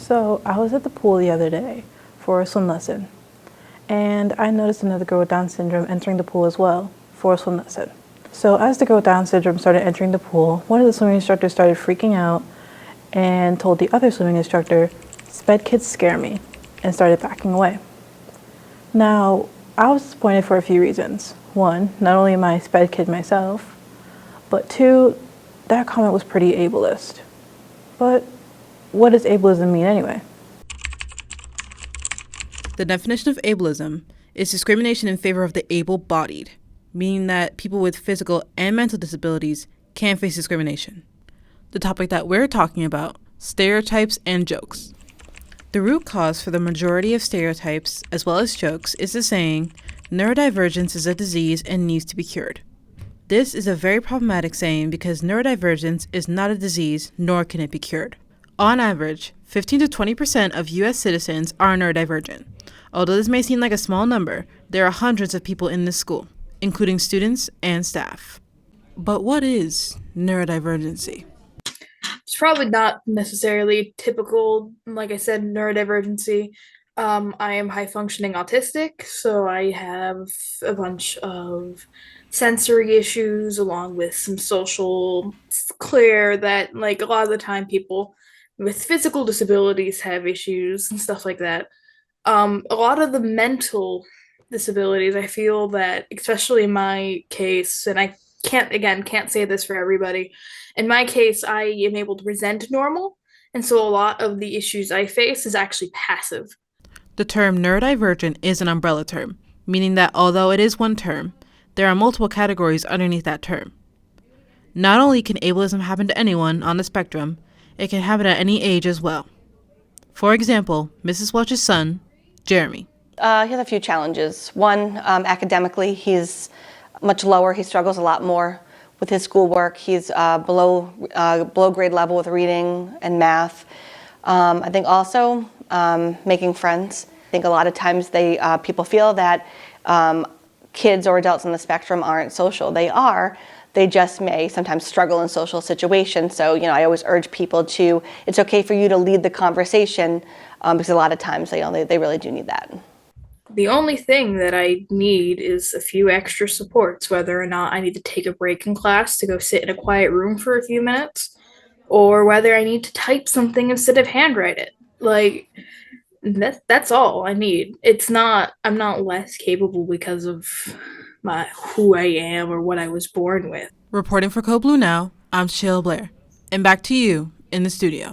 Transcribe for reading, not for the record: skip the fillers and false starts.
So I was at the pool the other day for a swim lesson, and I noticed another girl with Down syndrome entering the pool as well for a swim lesson. So as the girl with Down syndrome started entering the pool, one of the swimming instructors started freaking out and told the other swimming instructor, "Sped kids scare me," and started backing away. Now, I was disappointed for a few reasons. One, not only am I a sped kid myself, but two, that comment was pretty ableist. But what does ableism mean anyway? The definition of ableism is discrimination in favor of the able-bodied, meaning that people with physical and mental disabilities can face discrimination. The topic that we're talking about, stereotypes and jokes. The root cause for the majority of stereotypes, as well as jokes, is the saying, neurodivergence is a disease and needs to be cured. This is a very problematic saying because neurodivergence is not a disease, nor can it be cured. On average, 15 to 20% of U.S. citizens are neurodivergent. Although this may seem like a small number, there are hundreds of people in this school, including students and staff. But what is neurodivergency? It's probably not necessarily typical, like I said, neurodivergency. I am high functioning autistic, so I have a bunch of sensory issues along with some social. It's clear that, like, a lot of the time, people with physical disabilities have issues and stuff like that. A lot of the mental disabilities, I feel that, especially in my case, and I can't say this for everybody. In my case, I am able to present normal, and so a lot of the issues I face is actually passive. The term neurodivergent is an umbrella term, meaning that although it is one term, there are multiple categories underneath that term. Not only can ableism happen to anyone on the spectrum, it can happen at any age as well. For example, Mrs. Welch's son, Jeremy. He has a few challenges. One, academically, he's much lower. He struggles a lot more with his schoolwork. He's below grade level with reading and math. I think also making friends. I think a lot of times people feel that kids or adults on the spectrum aren't social. They are. They just may sometimes struggle in social situations. So, I always urge people it's okay for you to lead the conversation because a lot of times, they really do need that. The only thing that I need is a few extra supports, whether or not I need to take a break in class to go sit in a quiet room for a few minutes, or whether I need to type something instead of handwrite it. Like, that's all I need. I'm not less capable because of who I am or what I was born with. Reporting for Code Blue Now, I'm Shale Blair. And back to you in the studio.